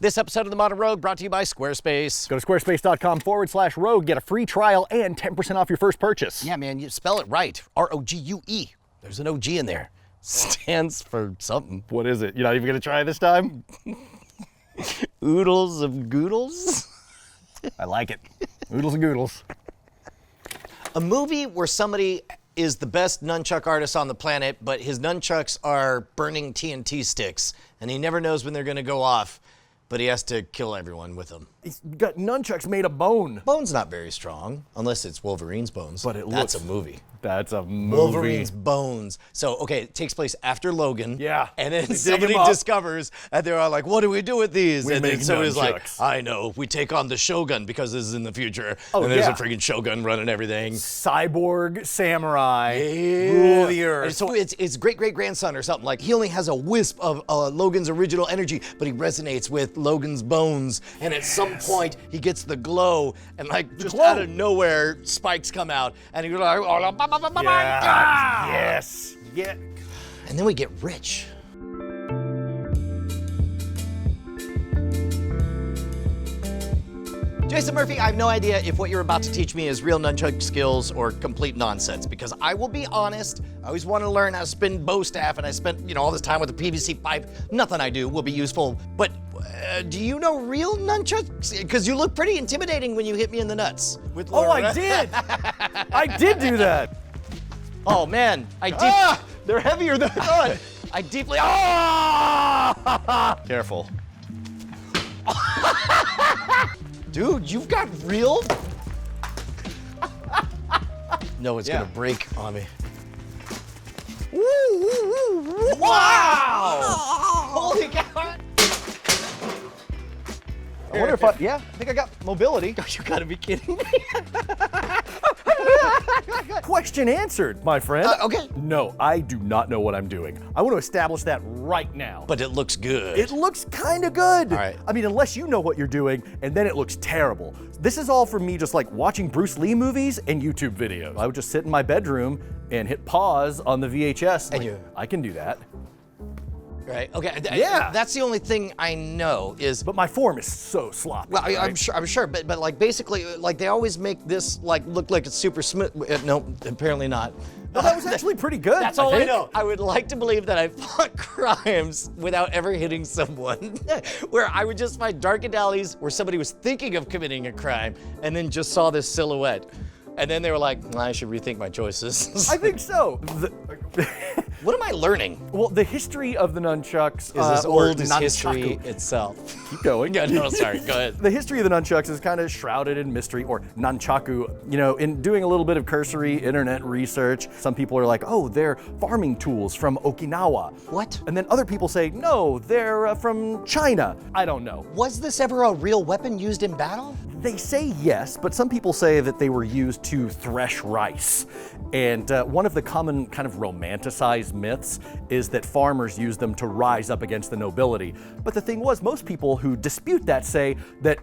This episode of The Modern Rogue brought to you by Squarespace. Go to squarespace.com/rogue, get a free trial and 10% off your first purchase. Yeah, man, you spell it right. R-O-G-U-E. There's an O-G in there. Stands for something. What is it? You're not even gonna try this time? Oodles of Goodles? I like it. Oodles and Goodles. A movie where somebody is the best nunchuck artist on the planet, but his nunchucks are burning TNT sticks, and he never knows when they're gonna go off, but he has to kill everyone with them. He's got nunchucks made of bone. Bone's not very strong, unless it's Wolverine's bones. But That's a movie. That's a movie. Wolverine's bones. So, okay, it takes place after Logan. Yeah. And then They dig somebody him up. discovers, and they're all like, what do we do with these? We and then make somebody's nunchucks. like, I know, we take on the Shogun because this is in the future. Oh, and there's yeah. a freaking Shogun running everything. Cyborg samurai Yeah. rule the earth. And so it's great-great-grandson or something. Like, he only has a wisp of Logan's original energy, but he resonates with Logan's bones. And at some point, he gets the glow, and like, just glow. out of nowhere, spikes come out, and he's like, Yeah. Yes. Yeah. and then we get rich. Jason Murphy, I have no idea if what you're about to teach me is real nunchuck skills or complete nonsense, because I will be honest, I always want to learn how to spin bow staff, and I spent, all this time with a PVC pipe. Nothing I do will be useful, but do you know real nunchucks? Because you look pretty intimidating when you hit me in the nuts. With Oh, Laura. I did. I did do that. Oh man, They're heavier than I thought. I deeply, Careful. Dude, you've got real? No, it's Yeah. gonna break on me. Wow! Holy cow! I wonder if I think I got mobility. You gotta be kidding me. Question answered, my friend. Okay. No, I do not know what I'm doing. I want to establish that right now. But it looks good. It looks kind of good. All right. I mean, unless you know what you're doing, and then it looks terrible. This is all from me just like watching Bruce Lee movies and YouTube videos. I would just sit in my bedroom and hit pause on the VHS. And like, I can do that. Right, okay. Yeah. That's the only thing I know is, But my form is so sloppy. well, right? I'm sure, but like basically, like they always make this like look like it's super smooth. No, apparently not. Well, that was actually pretty good. That's all I think. know. I would like to believe that I fought crimes without ever hitting someone, where I would just find darkened alleys where somebody was thinking of committing a crime and then just saw this silhouette. And then they were like, I should rethink my choices. I think so. What am I learning? Well, the history of the nunchucks Is as or old as history nunchaku. itself. Keep going. Yeah, no, sorry, go ahead. The history of the nunchucks is kind of shrouded in mystery, or nunchaku. In doing a little bit of cursory internet research, some people are like, oh, they're farming tools from Okinawa. What? And then other people say, no, they're from China. I don't know. Was this ever a real weapon used in battle? They say yes, but some people say that they were used to thresh rice. And one of the common kind of romanticized myths is that farmers used them to rise up against the nobility. But the thing was, most people who dispute that say that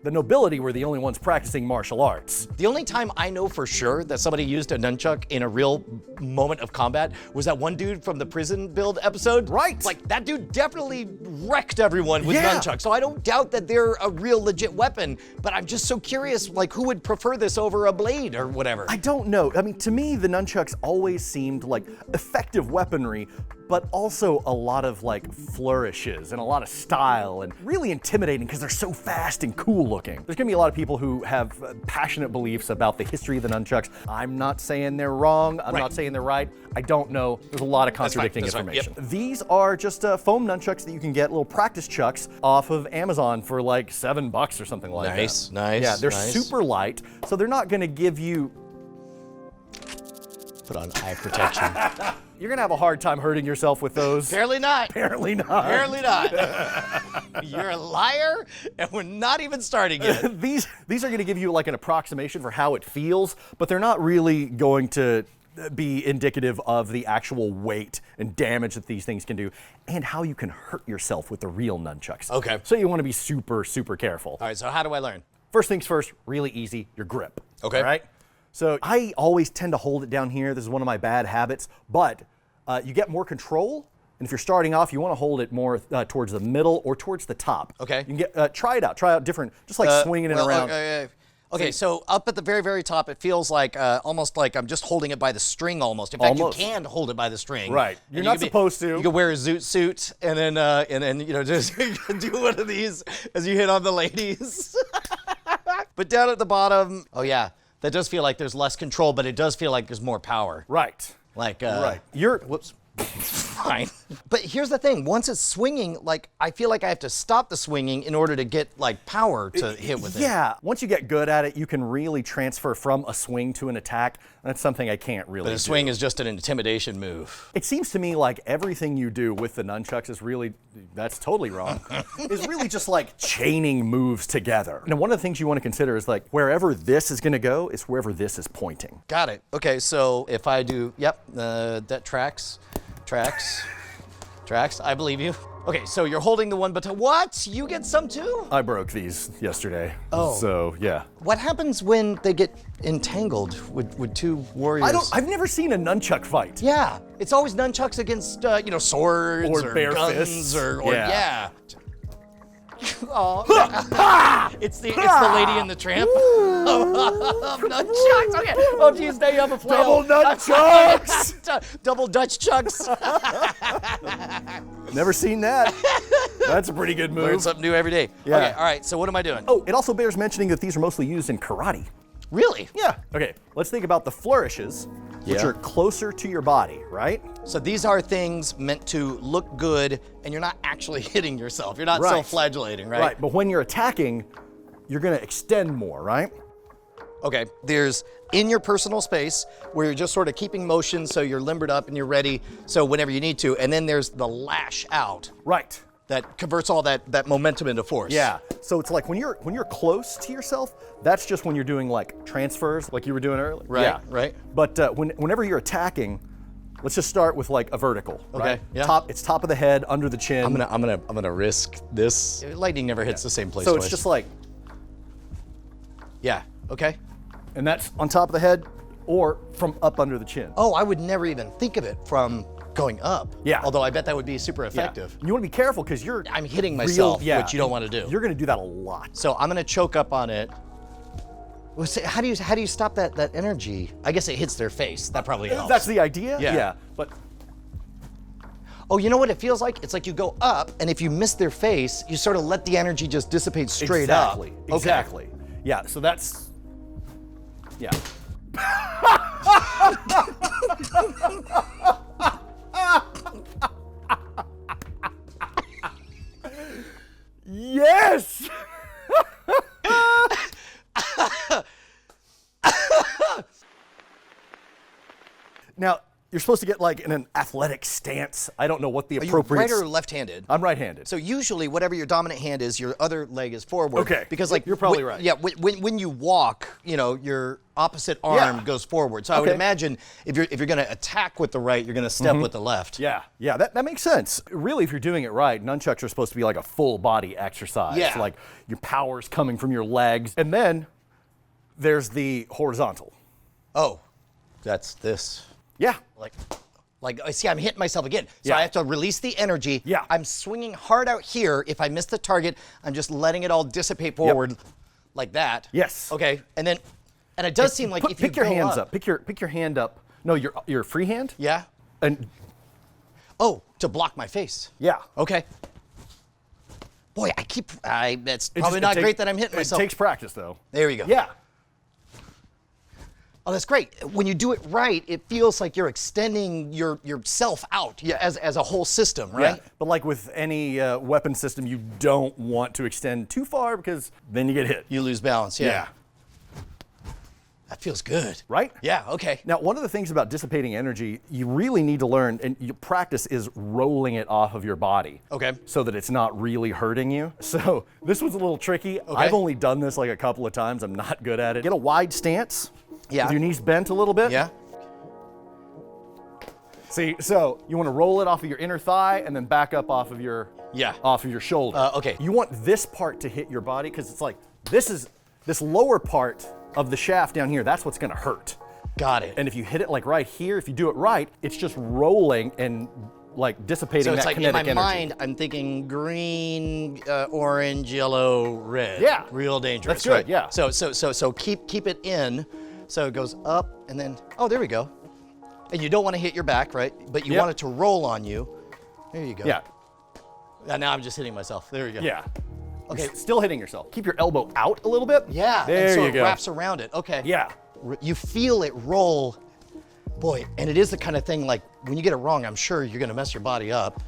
the nobility were the only ones practicing martial arts. The only time I know for sure that somebody used a nunchuck in a real moment of combat was that one dude from the prison build episode. Right. Like, that dude definitely wrecked everyone with Yeah. nunchucks. So I don't doubt that they're a real legit weapon, but I'm just so curious, like, who would prefer this over a blade or whatever? I don't know. I mean, to me, the nunchucks always seemed like effective weaponry, but also a lot of like flourishes and a lot of style and really intimidating because they're so fast and cool looking. There's gonna be a lot of people who have passionate beliefs about the history of the nunchucks. I'm not saying they're wrong. I'm Right. not saying they're right. I don't know. There's a lot of contradicting That's fine. information. These are just foam nunchucks that you can get, little practice chucks off of Amazon for like $7 or something like that. Nice, Yeah, they're nice. super light, so they're not gonna give you. Put on eye protection. You're gonna have a hard time hurting yourself with those. Apparently not. Apparently not. Apparently not. You're a liar, and we're not even starting yet. These are going to give you like an approximation for how it feels, but they're not really going to be indicative of the actual weight and damage that these things can do and how you can hurt yourself with the real nunchucks. Okay. So you want to be super, super careful. All right, so how do I learn? First things first, really easy, your grip. Okay. All right? So I always tend to hold it down here. This is one of my bad habits, but you get more control And if you're starting off, you want to hold it more towards the middle or towards the top. Okay. You can get try it out. Try out different, just like swinging it around. Okay, so up at the very, very top, it feels like almost like I'm just holding it by the string almost. In fact, you can hold it by the string. Right. You're not supposed to. You could wear a zoot suit and then you know, just do one of these as you hit on the ladies. But down at the bottom, oh yeah, that does feel like there's less control, but it does feel like there's more power. Right. Like, right. Whoops. Fine. But here's the thing, once it's swinging, like, I feel like I have to stop the swinging in order to get, like, power to hit with it. Yeah, once you get good at it, you can really transfer from a swing to an attack. That's something I can't really do. But a swing is just an intimidation move. It seems to me like everything you do with the nunchucks is really, that's totally wrong, is really just like chaining moves together. Now, one of the things you want to consider is like, wherever this is going to go is wherever this is pointing. Got it. Okay, so if I do, yep, that tracks. I believe you. Okay, so you're holding the one baton. What? You get some too? I broke these yesterday. Oh. So, yeah. What happens when they get entangled with two warriors? I've never seen a nunchuck fight. Yeah, it's always nunchucks against, you know, swords or bare guns fists. or yeah. Oh, it's the lady in the tramp. Nunchucks. Okay. Oh, geez, they have a flail. Double nunchucks. Double Dutch chucks. Never seen that. That's a pretty good move. Learn something new every day. Yeah. Okay. All right. So what am I doing? Oh, it also bears mentioning that these are mostly used in karate. Really? Yeah. Okay. Let's think about the flourishes, which are closer to your body, right? So these are things meant to look good, and you're not actually hitting yourself. You're not Right. self-flagellating, right? Right. But when you're attacking, you're going to extend more, right? Okay, there's in your personal space where you're just sort of keeping motion so you're limbered up and you're ready so whenever you need to. And then there's the lash out Right. that converts all that momentum into force. Yeah. So it's like when you're close to yourself, that's just when you're doing like transfers, like you were doing earlier. Right, Yeah. right. But whenever you're attacking, let's just start with like a vertical. Okay, Right? yeah. It's top of the head, under the chin. I'm gonna risk this. Lightning never hits the same place So twice. it's just like, yeah, okay. and that's on top of the head or from up under the chin. Oh, I would never even think of it from going up. Yeah. Although I bet that would be super effective. You want to be careful because you're I'm hitting myself, real, yeah. which you don't want to do. You're going to do that a lot. So I'm gonna choke up on it. Well, how do you stop that energy? I guess it hits their face. That probably helps. That's the idea. Yeah. But Oh, you know what it feels like? It's like you go up, and if you miss their face, you sort of let the energy just dissipate straight exactly. up. Okay. Exactly. Yeah. So that's. Yeah. Yes. Now, you're supposed to get like in an athletic stance. I don't know what the Are you appropriate. right or left-handed? I'm right-handed. So usually, whatever your dominant hand is, your other leg is forward. Okay. Because like You're probably right. Yeah. When you walk, you know, your opposite arm goes forward. So I would Okay. imagine if you're going to attack with the right, you're going to step with the left. Yeah, that makes sense. Really, if you're doing it right, nunchucks are supposed to be like a full body exercise. Yeah. Like your power's coming from your legs. And then there's the horizontal. Oh, that's this. Yeah. Like, see, I'm hitting myself again. So Yeah. I have to release the energy. Yeah. I'm swinging hard out here. If I miss the target, I'm just letting it all dissipate forward like that. Yes. Okay. And it does seem like if you pick your go hands up. Pick your hand up. No, your free hand. Yeah. And Oh, to block my face. yeah. Okay. Boy, that's probably not great that I'm hitting myself. It takes practice though. There you go. Yeah. Oh, that's great. When you do it right, it feels like you're extending yourself out as a whole system, right? Yeah. But like with any weapon system, you don't want to extend too far because then you get hit. You lose balance. Yeah. That feels good. Right? Yeah, okay. Now, one of the things about dissipating energy, you really need to learn, and your practice is rolling it off of your body. Okay. So that it's not really hurting you. So this was a little tricky. Okay. I've only done this like a couple of times. I'm not good at it. Get a wide stance. Yeah. With your knees bent a little bit. Yeah. See, so you want to roll it off of your inner thigh and then back up off of your shoulder. Okay. You want this part to hit your body because it's like this lower part of the shaft down here. That's what's going to hurt. Got it. And if you hit it like right here, if you do it right, it's just rolling and like dissipating So it's that like in kinetic my energy. mind, I'm thinking green, orange, yellow, red. Yeah. Real dangerous. That's good, right? yeah. So keep it in. So it goes up and then, oh, there we go. And you don't want to hit your back, right? But you Yep. want it to roll on you. There you go. Yeah. And now I'm just hitting myself. There we go. Yeah. Okay. You're still hitting yourself. Keep your elbow out a little bit. Yeah. There and so you it go. wraps around it. Okay. Yeah. You feel it roll. Boy, and it is the kind of thing like when you get it wrong, I'm sure you're gonna mess your body up.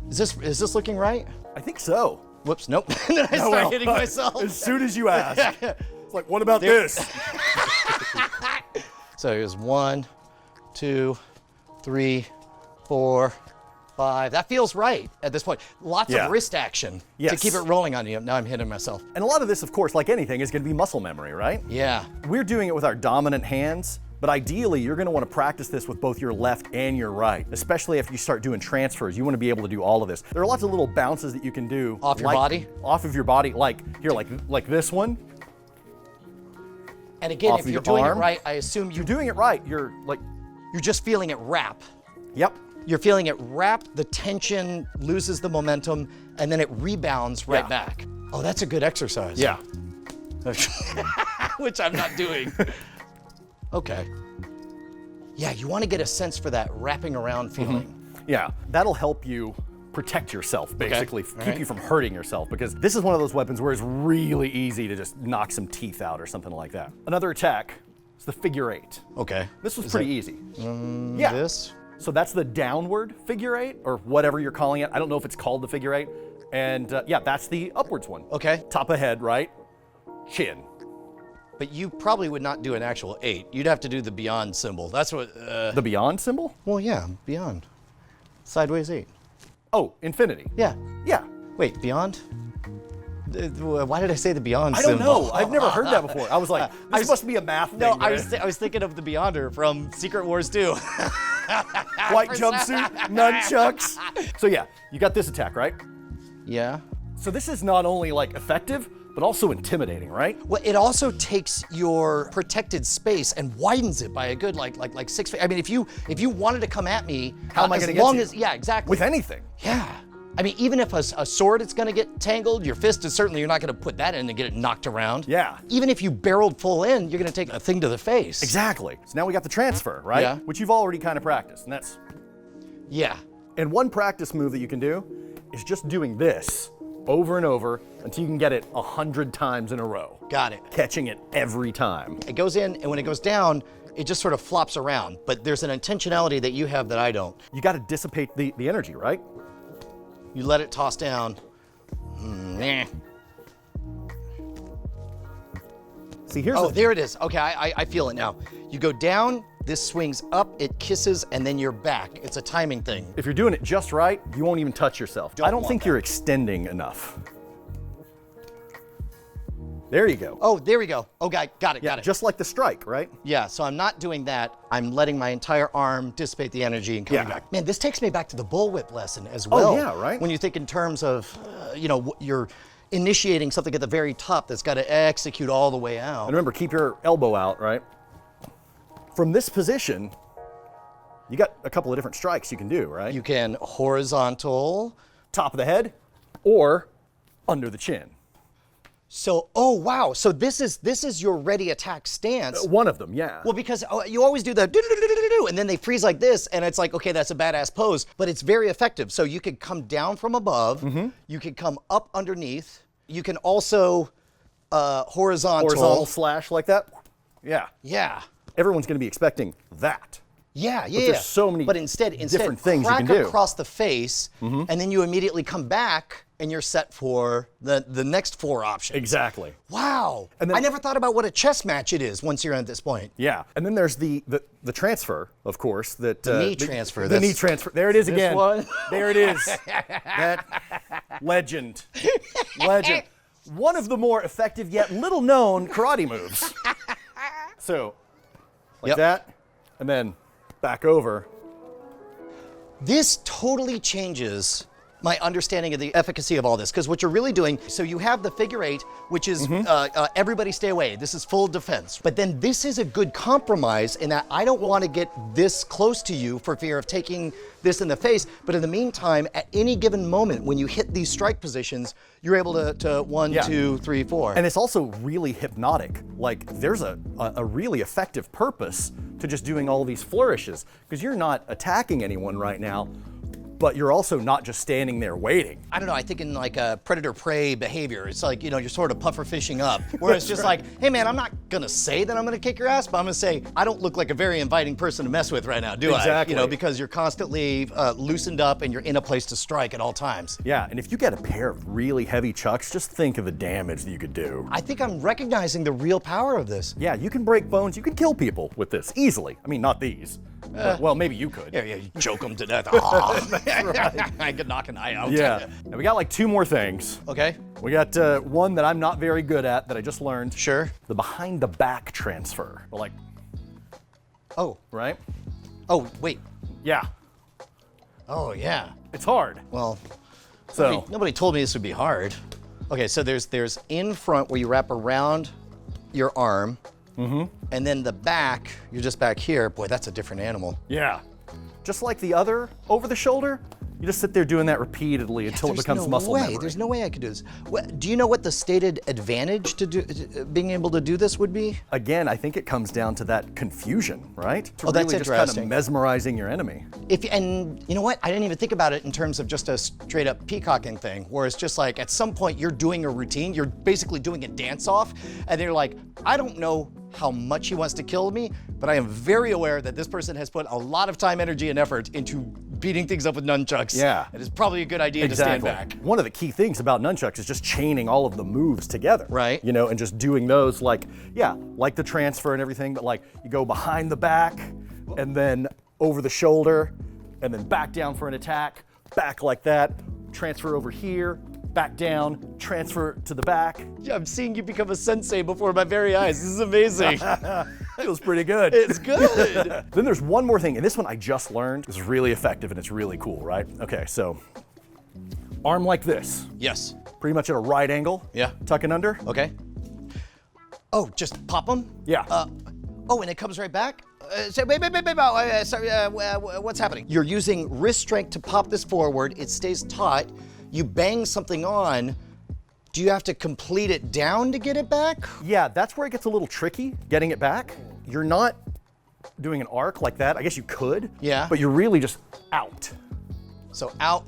Is this looking right? I think so. Whoops, nope. And then I start hitting myself. As soon as you ask. It's like, what about this? So here's 1, 2, 3, 4, 5. That feels right at this point. Lots Yeah. of wrist action to Yes. keep it rolling on you. Now I'm hitting myself. And a lot of this, of course, like anything, is going to be muscle memory, right? Yeah. We're doing it with our dominant hands, but ideally, you're going to want to practice this with both your left and your right, especially if you start doing transfers. You want to be able to do all of this. There are lots of little bounces that you can do. Off your body? Off of your body, like here, like this one. And again, Off if of you're your doing arm. it right, I assume You're doing it right. You're like, you're just feeling it wrap. yep. You're feeling it wrap, the tension loses the momentum, and then it rebounds right Yeah. back. Oh, that's a good exercise. Yeah. Which I'm not doing. Okay. Yeah, you want to get a sense for that wrapping around feeling. Yeah. That'll help you protect yourself, basically, All keep right. you from hurting yourself, because this is one of those weapons where it's really easy to just knock some teeth out or something like that. Another attack is the figure 8. Okay. This was Is pretty that easy. Yeah. This? So that's the downward figure 8, or whatever you're calling it. I don't know if it's called the figure 8. And yeah, that's the upwards one. Okay. Top of head, right? Chin. But you probably would not do an actual 8. You'd have to do the beyond symbol. That's what, The beyond symbol? well, yeah, beyond. Sideways 8. Oh, infinity. Yeah. Yeah. Wait, beyond? Why did I say the beyond I don't symbol? know. I've never heard that before. I was like, this must be a math thing. No, right? I was thinking of the Beyonder from Secret Wars 2. White jumpsuit, nunchucks. So yeah, you got this attack, right? Yeah. So this is not only like effective, but also intimidating, right? Well, it also takes your protected space and widens it by a good like 6 feet. I mean, if you wanted to come at me, How am I as gonna get long to you? as yeah, exactly. With anything. Yeah. I mean, even if a sword is going to get tangled, your fist is certainly, you're not going to put that in and get it knocked around. Yeah. Even if you barreled full in, you're going to take a thing to the face. Exactly. So now we got the transfer, right? Yeah. Which you've already kind of practiced, and that's. Yeah. And one practice move that you can do is just doing this over and over until you can get it 100 times in a row. Got it. Catching it every time. It goes in, and when it goes down, it just sort of flops around. But there's an intentionality that you have that I don't. You got to dissipate the energy, right? You let it toss down. Nah. See, here's Oh, the there it is. Okay, I feel it now. You go down, this swings up, it kisses, and then you're back. It's a timing thing. If you're doing it just right, you won't even touch yourself. I don't want think that. you're extending enough. There you go. Oh, there we go. Oh, got it. Just like the strike, right? Yeah, so I'm not doing that. I'm letting my entire arm dissipate the energy and coming Yeah. back. Man, this takes me back to the bullwhip lesson as well. yeah, right? When you think in terms of, you're initiating something at the very top that's got to execute all the way out. And remember, keep your elbow out, right? From this position, you got a couple of different strikes you can do, right? You can horizontal. Top of the head or under the chin. So, oh wow. So this is your ready attack stance. One of them, yeah. Well, because you always do the do-do-do-do-do-do, and then they freeze like this, and it's like, okay, that's a badass pose, but it's very effective. So you could come down from above, you could come up underneath, you can also Horizontal slash like that. Yeah. Yeah. Everyone's going to be expecting that. Yeah, yeah. there's so many But instead different things you crack can do. across the face, and then you immediately come back, and you're set for the next 4 options. Exactly. Wow. And then- I never thought about what a chess match it is once you're at this point. Yeah. And then there's the transfer, of course. That knee transfer, The that's- knee transfer. There it is this again. one? There it is. That legend. Legend. One of the more effective yet little known karate moves. So, like Yep. that, and then back over. This totally changes my understanding of the efficacy of all this, because what you're really doing, so you have the figure 8, which is everybody stay away. This is full defense. But then this is a good compromise in that I don't want to get this close to you for fear of taking this in the face. But in the meantime, at any given moment, when you hit these strike positions, you're able to 1, 2, 3, 4. And it's also really hypnotic. Like there's a really effective purpose to just doing all these flourishes, because you're not attacking anyone right now, but you're also not just standing there waiting. I don't know, I think in like a predator-prey behavior, it's like, you know, you're sort of puffer fishing up, where it's just like, hey man, I'm not gonna say that I'm gonna kick your ass, but I'm gonna say, I don't look like a very inviting person to mess with right now, do I? Exactly. You know, because you're constantly loosened up and you're in a place to strike at all times. Yeah, and if you get a pair of really heavy chucks, just think of the damage that you could do. I think I'm recognizing the real power of this. Yeah, you can break bones, you can kill people with this easily. I mean, not these. But, well, maybe you could. Yeah, you choke them to death. Oh. I could knock an eye out. Yeah. Now we got like 2 more things. Okay. We got one that I'm not very good at that I just learned. Sure. The behind the back transfer. Well, like, oh, right? Oh, wait. Yeah. Oh, yeah. It's hard. Well, So nobody told me this would be hard. Okay, so there's in front where you wrap around your arm, and then the back, you're just back here. Boy, that's a different animal. yeah. Just like the other over the shoulder, you just sit there doing that repeatedly until it becomes muscle memory. There's no way I could do this. Do you know what the stated advantage to being able to do this would be? Again, I think it comes down to that confusion, right? To that's really just kind of interesting. mesmerizing your enemy. And you know what? I didn't even think about it in terms of just a straight up peacocking thing, where it's just like at some point you're doing a routine, you're basically doing a dance off, and you're like, I don't know how much he wants to kill me, but I am very aware that this person has put a lot of time, energy, and effort into beating things up with nunchucks. Yeah. It is probably a good idea to stand back. One of the key things about nunchucks is just chaining all of the moves together. Right. You know, and just doing those like the transfer and everything, but like you go behind the back and then over the shoulder and then back down for an attack, back like that, transfer over here, back down, transfer to the back. Yeah, I'm seeing you become a sensei before my very eyes. This is amazing. Feels pretty good. It's good. Then there's one more thing, and this one I just learned. It's really effective and it's really cool, right? Okay, so arm like this, Yes. pretty much at a right angle. Yeah. Tucking under. Okay. Oh, just pop them? Yeah. Oh, and it comes right back? Wait, sorry, what's happening? You're using wrist strength to pop this forward. It stays taut. You bang something on. Do you have to complete it down to get it back? Yeah, that's where it gets a little tricky, getting it back. You're not doing an arc like that. I guess you could. Yeah. But you're really just out. So out.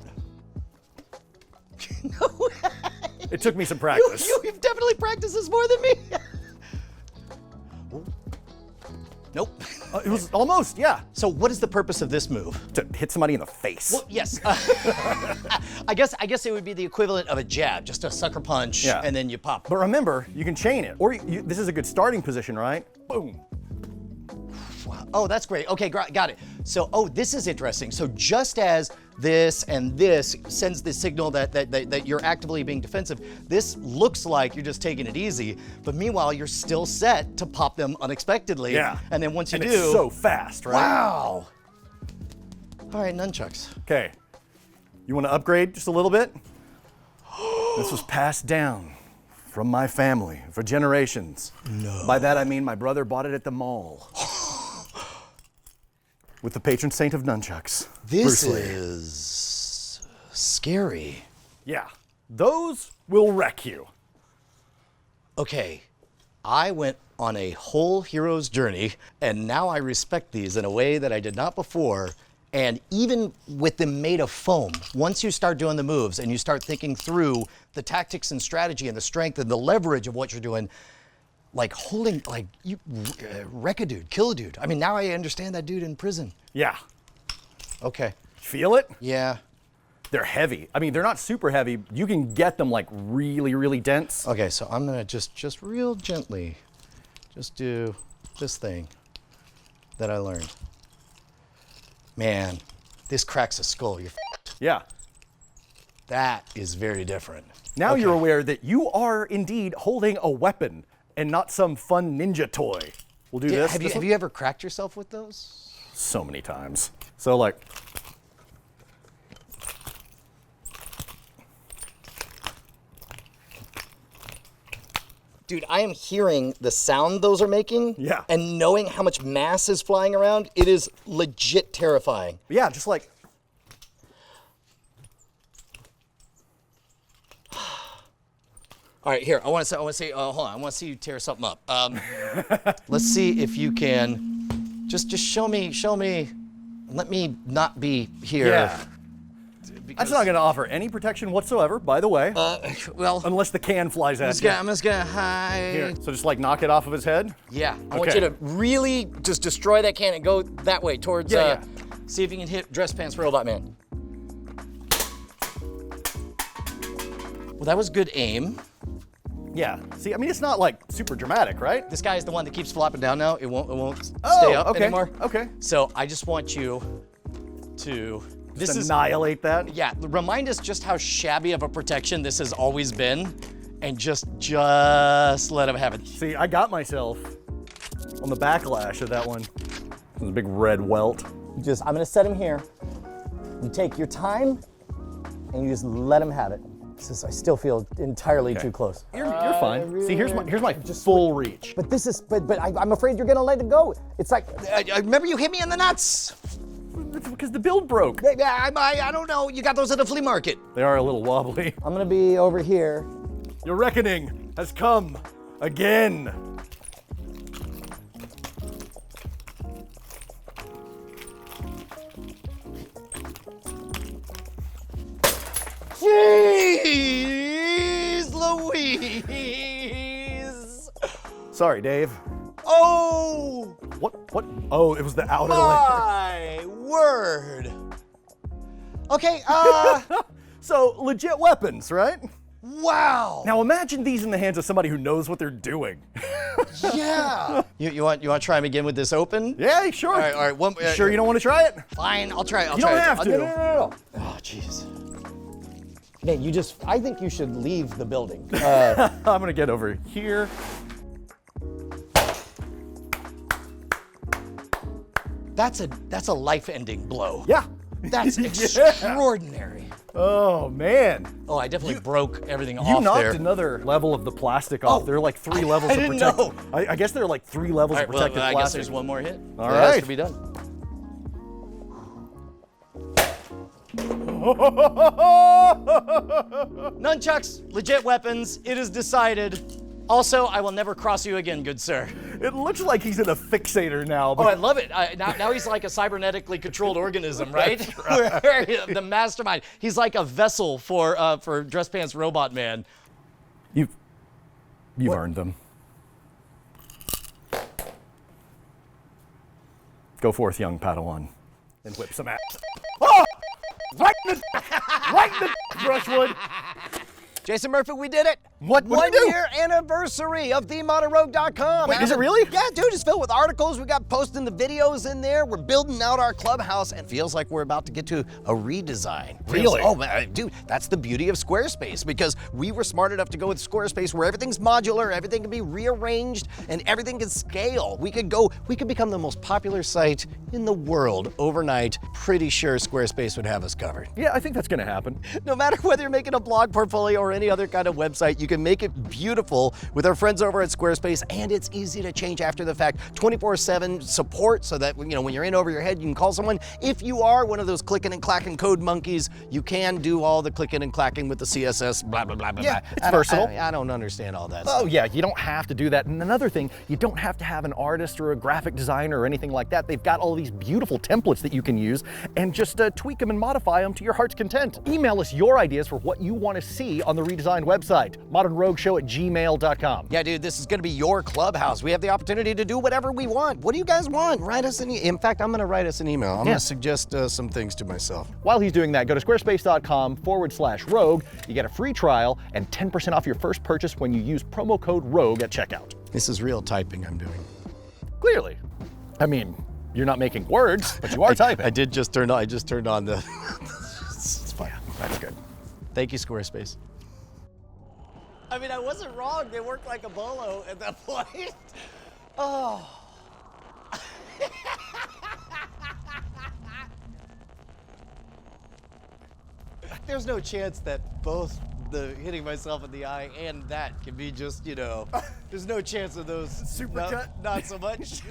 No way. It took me some practice. You've definitely practiced this more than me. Nope. It was almost, yeah. So what is the purpose of this move? To hit somebody in the face. Well, yes. I guess it would be the equivalent of a jab, just a sucker punch, Yeah. and then you pop. But remember, you can chain it. Or this is a good starting position, right? Boom. Oh, that's great. Okay, got it. So, this is interesting. So just as this and this sends the signal that you're actively being defensive, this looks like you're just taking it easy, but meanwhile, you're still set to pop them unexpectedly. Yeah. And then once you do... It's so fast, right? Wow. All right, nunchucks. Okay. You want to upgrade just a little bit? This was passed down from my family for generations. No. By that I mean my brother bought it at the mall. With the patron saint of nunchucks. This Bruce Lee. is scary. Yeah. Those will wreck you. Okay, I went on a whole hero's journey, and now I respect these in a way that I did not before. And even with them made of foam, once you start doing the moves and you start thinking through the tactics and strategy and the strength and the leverage of what you're doing, like holding, like you wreck a dude, kill a dude. I mean, now I understand that dude in prison. Yeah. Okay. Feel it? Yeah. They're heavy. I mean, they're not super heavy. You can get them like really, really dense. Okay, so I'm gonna just real gently, just do this thing that I learned. Man, this cracks a skull. You're f***ed. Yeah. That is very different. Now Okay. you're aware that you are indeed holding a weapon and not some fun ninja toy. We'll do this. Have you ever cracked yourself with those? So many times. So like, Dude, I am hearing the sound those are making. Yeah. And knowing how much mass is flying around, it is legit terrifying. Yeah, just like. All right, here. I want to see. Hold on. I want to see you tear something up. Let's see if you can. Just show me. Let me not be here. Yeah. That's not going to offer any protection whatsoever, by the way. Well, unless the can flies at you. I'm just gonna hide. Here, so just like knock it off of his head? Yeah. I want you to really just destroy that can and go that way towards. Yeah. See if you can hit Dress Pants Robot Man. Well, that was good aim. Yeah. See, I mean, it's not like super dramatic, right? This guy is the one that keeps flopping down now. It won't stay up anymore. Okay. So I just want you to. This is annihilate that. Yeah. Remind us just how shabby of a protection this has always been, and just let him have it. See, I got myself on the backlash of that one. It was a big red welt. I'm gonna set him here. You take your time, and you just let him have it. I still feel entirely too close. You're fine. Really, see, here's my full reach. But I'm afraid you're gonna let it go. It's like, I remember you hit me in the nuts. It's because the build broke. I don't know. You got those at the flea market. They are a little wobbly. I'm gonna be over here. Your reckoning has come again. Jeez Louise! Sorry, Dave. Oh! What? Oh, it was the outer layer. My word! Okay, So, legit weapons, right? wow! Now imagine these in the hands of somebody who knows what they're doing. Yeah! You want to try and begin with this open? Yeah, sure. All right. You sure you don't want to try it? Fine, I'll try it. You don't have to. No. Oh, jeez. Man, I think you should leave the building. I'm gonna get over here. That's a life-ending blow. Yeah. That's extraordinary. Oh, man. Oh, I definitely broke everything off You knocked there. another level of the plastic off. There are like 3 levels I of didn't protective. know. I guess there are like 3 levels of protective I plastic. guess there's one more hit. All That has right. to be done. Nunchucks, legit weapons. It is decided. Also, I will never cross you again, good sir. It looks like he's in a fixator now. Oh, I love it. Now he's like a cybernetically controlled organism, right? The mastermind. He's like a vessel for Dress Pants Robot Man. You've earned them. Go forth, young Padawan, and whip some ass. Oh! Right in the brushwood. Jason Murphy, we did it. What did we do? 1 year anniversary of TheModernRogue.com. Wait, is it really? Yeah, dude, it's filled with articles. We got posting the videos in there. We're building out our clubhouse, and feels like we're about to get to a redesign. Really? Oh, man, dude, that's the beauty of Squarespace, because we were smart enough to go with Squarespace where everything's modular, everything can be rearranged, and everything can scale. We could become the most popular site in the world overnight. Pretty sure Squarespace would have us covered. Yeah, I think that's gonna happen. No matter whether you're making a blog portfolio or any other kind of website, you can make it beautiful with our friends over at Squarespace, and it's easy to change after the fact. 24/7 support, so that when you're in over your head, you can call someone. If you are one of those clicking and clacking code monkeys, you can do all the clicking and clacking with the CSS, blah, blah, blah, blah, Yeah, blah. it's versatile. I don't understand all that Oh stuff. yeah, you don't have to do that. And another thing, you don't have to have an artist or a graphic designer or anything like that. They've got all these beautiful templates that you can use and just tweak them and modify them to your heart's content. Email us your ideas for what you want to see on the redesigned website, modernrogueshow@gmail.com. Yeah, dude, this is gonna be your clubhouse. We have the opportunity to do whatever we want. What do you guys want? Write us in fact, I'm gonna write us an email. I'm gonna suggest some things to myself. While he's doing that, go to squarespace.com/rogue. You get a free trial and 10% off your first purchase when you use promo code ROGUE at checkout. This is real typing I'm doing. Clearly. I mean, you're not making words, but you are typing. I just turned on the... It's fine. That's good. Thank you, Squarespace. I mean, I wasn't wrong. They worked like a bolo at that point. Oh. There's no chance that both the hitting myself in the eye and that can be just, there's no chance of those. Supercut? Not so much.